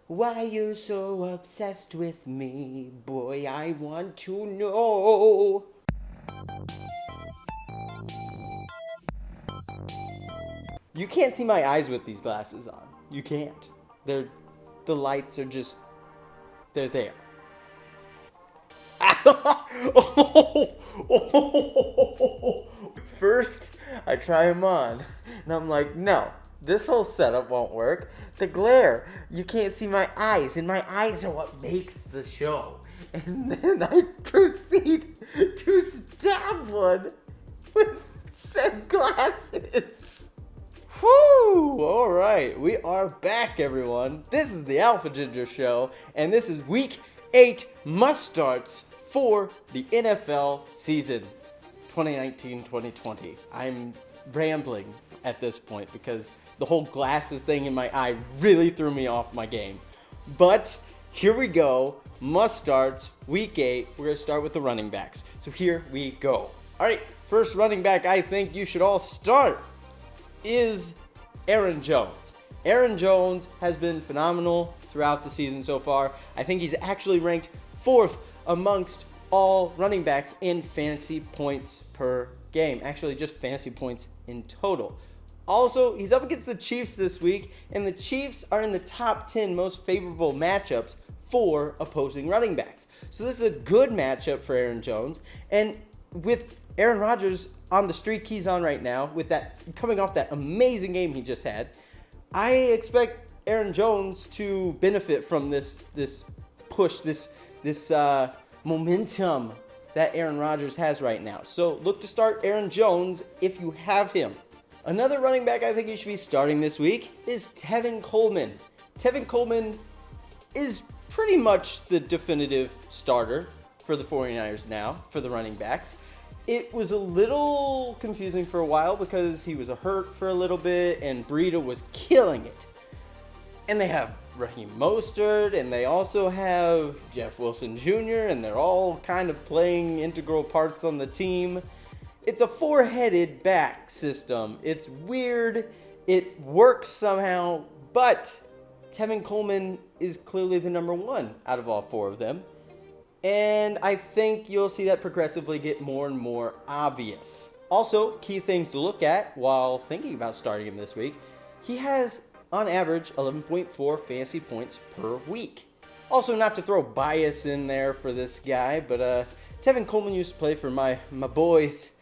Why you so obsessed with me? Boy, I want to know. You can't see my eyes with these glasses on. You can't. They're the lights are just they're there. First, I try them on, and I'm like, no, this whole setup won't work. The glare, you can't see my eyes, and my eyes are what makes the show. And then I proceed to stab one with said glasses. Whew! Alright, we are back, everyone. This is the AlphaGinger Show, and this is week 8 must-starts for the NFL season 2019-2020. I'm rambling at this point because the whole glasses thing in my eye really threw me off my game. But here we go, must-starts, week 8. We're going to start with the running backs. So here we go. Alright, first running back I think you should all start is Aaron Jones. Aaron Jones has been phenomenal throughout the season so far. I think he's actually ranked 4th amongst all running backs in fantasy points per game. Actually, just fantasy points in total. Also, he's up against the Chiefs this week, and the Chiefs are in the top 10 most favorable matchups for opposing running backs. So this is a good matchup for Aaron Jones, and with Aaron Rodgers on the streak he's on right now, with that coming off that amazing game he just had, I expect Aaron Jones to benefit from this push, this momentum that Aaron Rodgers has right now. So look to start Aaron Jones if you have him. Another running back I think you should be starting this week is Tevin Coleman. Tevin Coleman is pretty much the definitive starter for the 49ers now, for the running backs. It was a little confusing for a while because he was hurt for a little bit and Breida was killing it. And they have Raheem Mostert, and they also have Jeff Wilson Jr., and they're all kind of playing integral parts on the team. It's a four-headed back system. It's weird. It works somehow, but Tevin Coleman is clearly the number one out of all four of them. And I think you'll see that progressively get more and more obvious. Also, key things to look at while thinking about starting him this week, he has on average 11.4 fantasy points per week. Also, not to throw bias in there for this guy, but Tevin Coleman used to play for my boys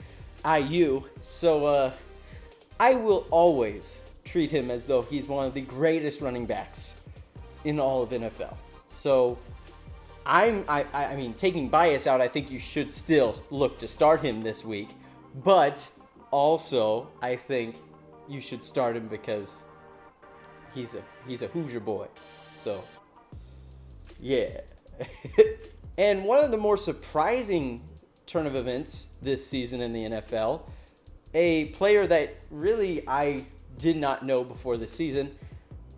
IU, so I will always treat him as though he's one of the greatest running backs in all of NFL. So I mean, taking bias out, I think you should still look to start him this week, but also I think you should start him because he's a Hoosier boy. So yeah. And one of the more surprising turn of events this season in the NFL, a player that really I did not know before this season,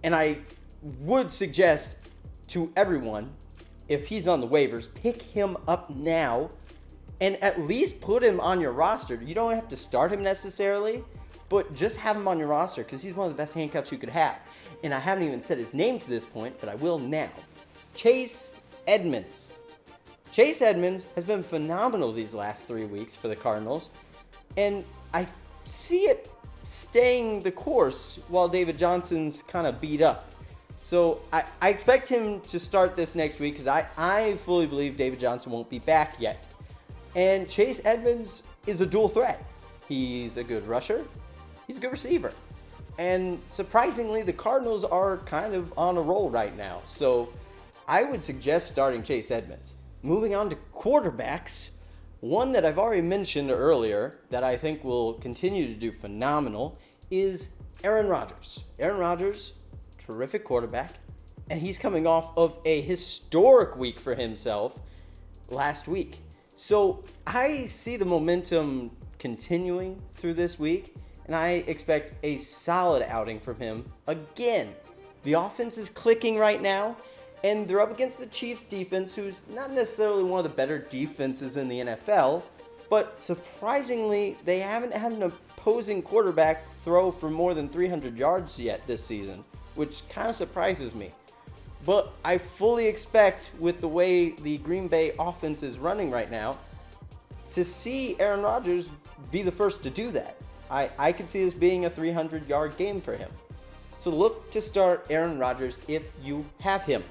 and I would suggest to everyone, if he's on the waivers, pick him up now and at least put him on your roster. You don't have to start him necessarily, but just have him on your roster because he's one of the best handcuffs you could have. And I haven't even said his name to this point, but I will now. Chase Edmonds. Chase Edmonds has been phenomenal these last 3 weeks for the Cardinals, and I see it staying the course while David Johnson's kind of beat up. So I expect him to start this next week because I fully believe David Johnson won't be back yet. And Chase Edmonds is a dual threat. He's a good rusher. He's a good receiver. And surprisingly, the Cardinals are kind of on a roll right now. So I would suggest starting Chase Edmonds. Moving on to quarterbacks, one that I've already mentioned earlier that I think will continue to do phenomenal is Aaron Rodgers. Aaron Rodgers, terrific quarterback, and he's coming off of a historic week for himself last week. So I see the momentum continuing through this week, and I expect a solid outing from him again. The offense is clicking right now, and they're up against the Chiefs defense, who's not necessarily one of the better defenses in the NFL, but surprisingly, they haven't had an opposing quarterback throw for more than 300 yards yet this season, which kind of surprises me. But I fully expect, with the way the Green Bay offense is running right now, to see Aaron Rodgers be the first to do that. I could see this being a 300-yard game for him. So look to start Aaron Rodgers if you have him.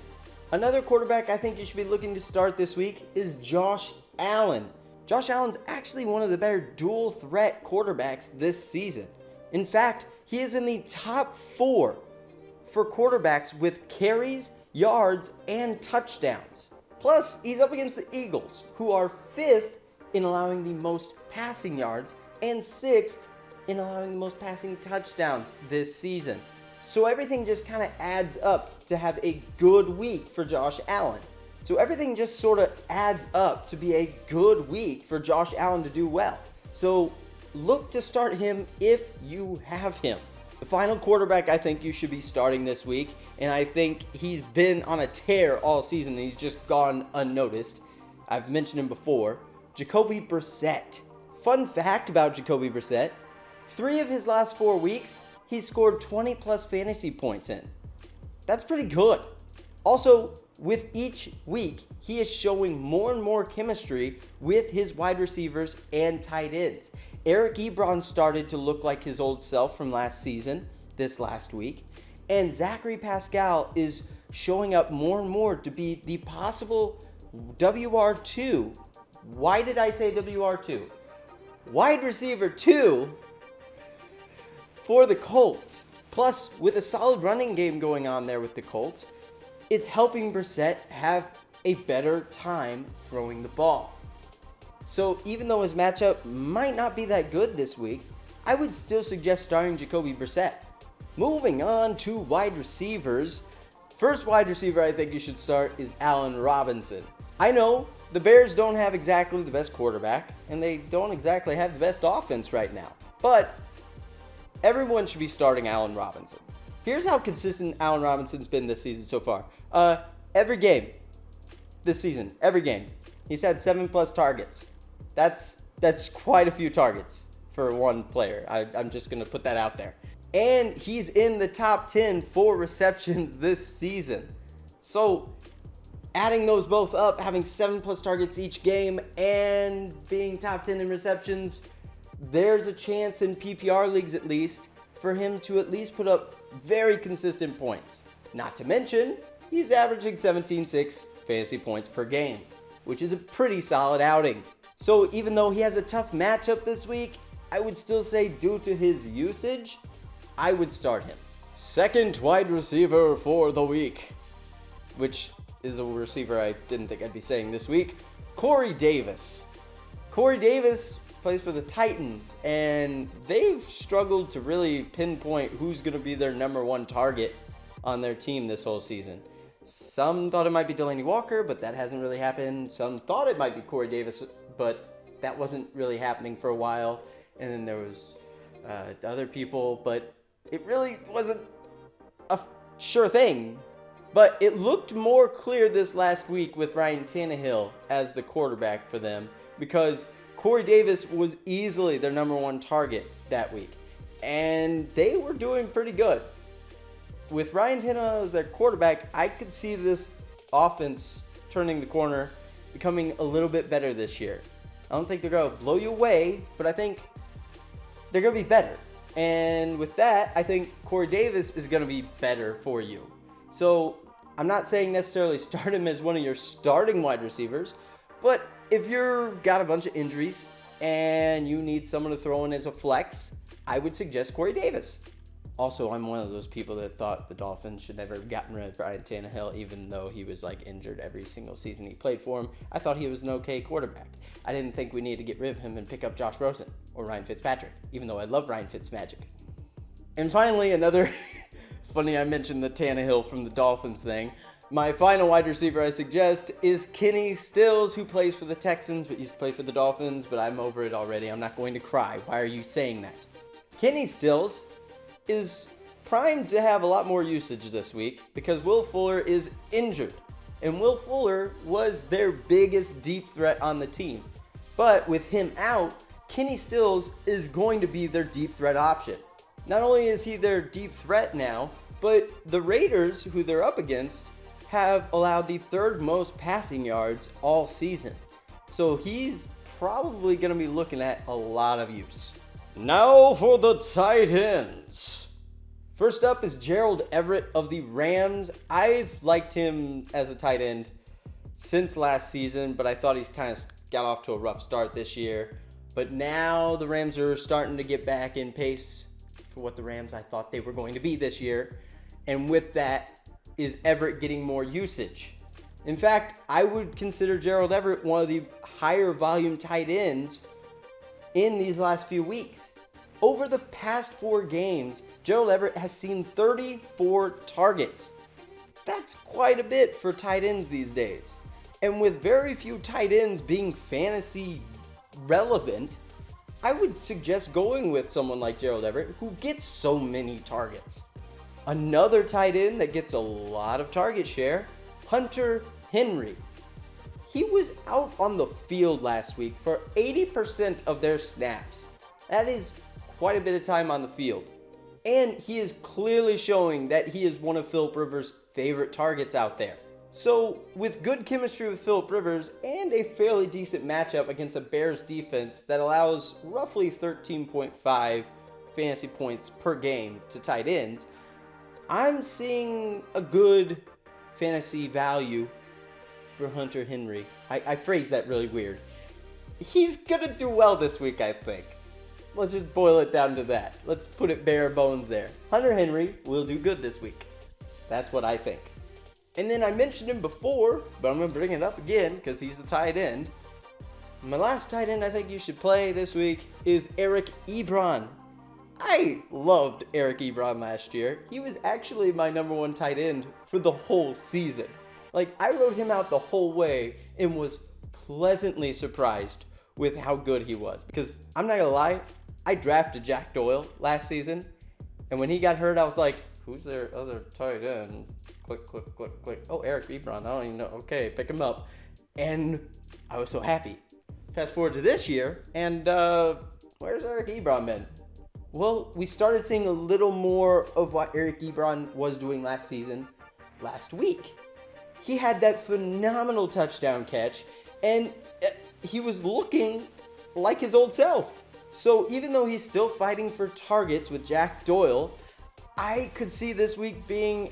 Another quarterback I think you should be looking to start this week is Josh Allen. Josh Allen's actually one of the better dual threat quarterbacks this season. In fact, he is in the top 4 for quarterbacks with carries, yards, and touchdowns. Plus, he's up against the Eagles, who are 5th in allowing the most passing yards and 6th in allowing the most passing touchdowns this season. So everything just kind of adds up to have a good week for Josh Allen. So everything just sort of adds up to be a good week for Josh Allen to do well. So look to start him if you have him. The final quarterback I think you should be starting this week, and I think he's been on a tear all season and he's just gone unnoticed. I've mentioned him before, Jacoby Brissett. Fun fact about Jacoby Brissett, 3 of his last 4 weeks, he's scored 20 plus fantasy points in. That's pretty good. Also, with each week, he is showing more and more chemistry with his wide receivers and tight ends. Eric Ebron started to look like his old self from last season, this last week, and Zachary Pascal is showing up more and more to be the possible WR2. Why did I say WR2? Wide receiver 2 for the Colts. Plus, with a solid running game going on there with the Colts, it's helping Brissett have a better time throwing the ball. So even though his matchup might not be that good this week, I would still suggest starting Jacoby Brissett. Moving on to wide receivers. First wide receiver I think you should start is Allen Robinson. I know the Bears don't have exactly the best quarterback, and they don't exactly have the best offense right now, but everyone should be starting Allen Robinson. Here's how consistent Allen Robinson's been this season so far. Every game this season, every game, he's had 7+ targets. That's quite a few targets for one player. I'm just going to put that out there. And he's in the top 10 for receptions this season. So adding those both up, having 7+ targets each game and being top 10 in receptions, there's a chance in PPR leagues at least for him to at least put up very consistent points. Not to mention, he's averaging 17.6 fantasy points per game, which is a pretty solid outing. So even though he has a tough matchup this week, I would still say due to his usage, I would start him. Second wide receiver for the week, which is a receiver I didn't think I'd be saying this week, Corey Davis. Corey Davis plays for the Titans, and they've struggled to really pinpoint who's going to be their number 1 target on their team this whole season. Some thought it might be Delaney Walker, but that hasn't really happened. Some thought it might be Corey Davis, but that wasn't really happening for a while. And then there was other people, but it really wasn't a sure thing. But it looked more clear this last week with Ryan Tannehill as the quarterback for them, because Corey Davis was easily their number 1 target that week. And they were doing pretty good. With Ryan Tannehill as their quarterback, I could see this offense turning the corner, becoming a little bit better this year. I don't think they're going to blow you away, but I think they're going to be better. And with that, I think Corey Davis is going to be better for you. So I'm not saying necessarily start him as one of your starting wide receivers, but if you've got a bunch of injuries and you need someone to throw in as a flex, I would suggest Corey Davis. Also, I'm one of those people that thought the Dolphins should never have gotten rid of Ryan Tannehill, even though he was injured every single season he played for him. I thought he was an okay quarterback. I didn't think we needed to get rid of him and pick up Josh Rosen or Ryan Fitzpatrick, even though I love Ryan Fitzmagic. And finally, another funny I mentioned the Tannehill from the Dolphins thing. My final wide receiver I suggest is Kenny Stills, who plays for the Texans but used to play for the Dolphins, but I'm over it already. I'm not going to cry. Why are you saying that? Kenny Stills is primed to have a lot more usage this week because Will Fuller is injured. And Will Fuller was their biggest deep threat on the team. But with him out, Kenny Stills is going to be their deep threat option. Not only is he their deep threat now, but the Raiders, who they're up against, have allowed the third most passing yards all season. So he's probably going to be looking at a lot of use. Now for the tight ends. First up is Gerald Everett of the Rams. I've liked him as a tight end since last season, but I thought he's kind of got off to a rough start this year. But now the Rams are starting to get back in pace for what the Rams I thought they were going to be this year. And with that is Everett getting more usage. In fact, I would consider Gerald Everett one of the higher volume tight ends in these last few weeks. Over the past 4 games, Gerald Everett has seen 34 targets. That's quite a bit for tight ends these days. And with very few tight ends being fantasy relevant, I would suggest going with someone like Gerald Everett who gets so many targets. Another tight end that gets a lot of target share, Hunter Henry. He was out on the field last week for 80% of their snaps. That is quite a bit of time on the field. And he is clearly showing that he is one of Philip Rivers' favorite targets out there. So with good chemistry with Philip Rivers and a fairly decent matchup against a Bears defense that allows roughly 13.5 fantasy points per game to tight ends, I'm seeing a good fantasy value for Hunter Henry. I phrased that really weird. He's gonna do well this week, I think. Let's just boil it down to that. Let's put it bare bones there. Hunter Henry will do good this week. That's what I think. And then I mentioned him before, but I'm gonna bring it up again because he's the tight end. My last tight end I think you should play this week is Eric Ebron. I loved Eric Ebron last year. He was actually my number 1 tight end for the whole season. Like, I wrote him out the whole way and was pleasantly surprised with how good he was. Because I'm not gonna lie, I drafted Jack Doyle last season, and when he got hurt, I was like, who's their other tight end? Click, click, click, click. Oh, Eric Ebron, I don't even know. Okay, pick him up. And I was so happy. Fast forward to this year, and where's Eric Ebron been? Well, we started seeing a little more of what Eric Ebron was doing last season last week. He had that phenomenal touchdown catch, and he was looking like his old self. So even though he's still fighting for targets with Jack Doyle, I could see this week being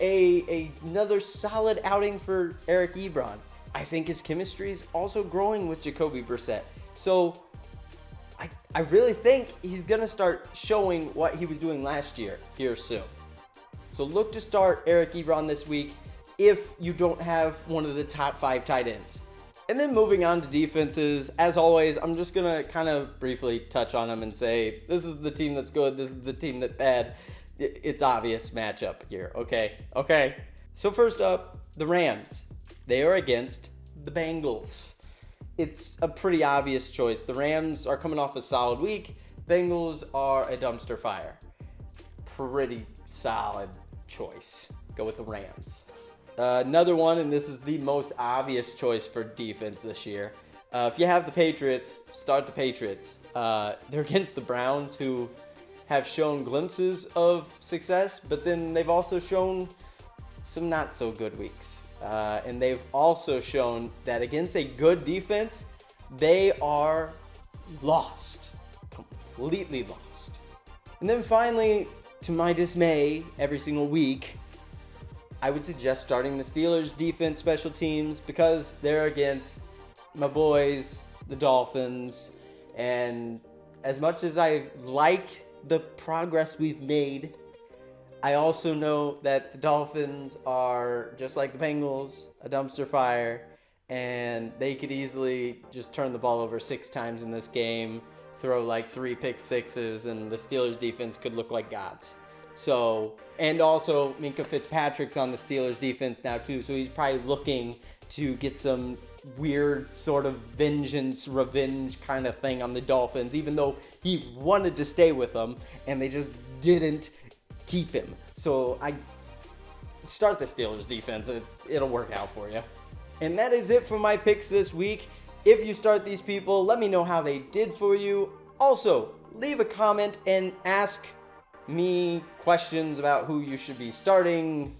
another solid outing for Eric Ebron. I think his chemistry is also growing with Jacoby Brissett. So I really think he's going to start showing what he was doing last year here soon. So look to start Eric Ebron this week if you don't have one of the top 5 tight ends. And then moving on to defenses, as always, I'm just going to kind of briefly touch on them and say, this is the team that's good, this is the team that's bad. It's obvious matchup here, okay? So first up, the Rams. They are against the Bengals. It's a pretty obvious choice. The Rams are coming off a solid week. Bengals are a dumpster fire. Pretty solid choice. Go with the Rams. Another one, and this is the most obvious choice for defense this year. If you have the Patriots, start the Patriots. They're against the Browns, who have shown glimpses of success, but then they've also shown some not so good weeks. And they've also shown that against a good defense, they are lost. Completely lost. And then finally, to my dismay, every single week, I would suggest starting the Steelers defense special teams because they're against my boys, the Dolphins. And as much as I like the progress we've made, I also know that the Dolphins are, just like the Bengals, a dumpster fire, and they could easily just turn the ball over 6 times in this game, throw like 3 pick sixes, and the Steelers defense could look like gods. So, and also Minka Fitzpatrick's on the Steelers defense now too, so he's probably looking to get some weird sort of revenge kind of thing on the Dolphins, even though he wanted to stay with them, and they just didn't keep him. So I start the Steelers defense. It'll work out for you. And that is it for my picks this week. If you start these people, let me know how they did for you. Also, leave a comment and ask me questions about who you should be starting,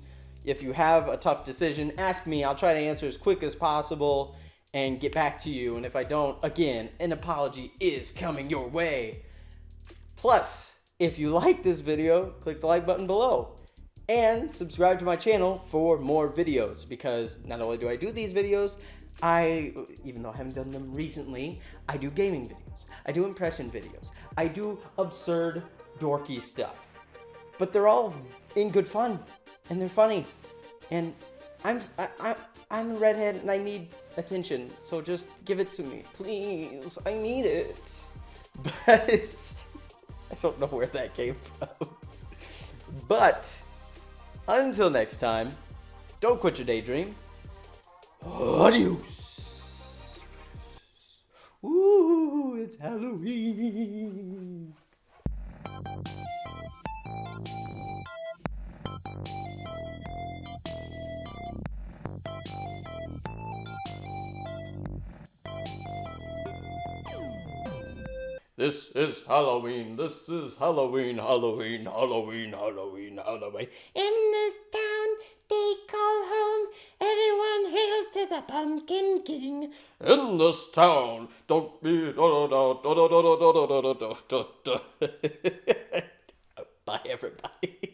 if you have a tough decision, ask me. I'll try to answer as quick as possible and get back to you. And if I don't, again, an apology is coming your way. Plus, if you like this video, click the like button below and subscribe to my channel for more videos, because not only do I do these videos, even though I haven't done them recently, I do gaming videos, I do impression videos, I do absurd, dorky stuff. But they're all in good fun, and they're funny, and I'm a redhead and I need attention, so just give it to me, please. I need it. But I don't know where that came from. But until next time, don't quit your daydream. Adios. Ooh, it's Halloween. This is Halloween. This is Halloween, Halloween, Halloween, Halloween, Halloween. In this town they call home, everyone hails to the Pumpkin King. In this town, don't be. Bye, everybody.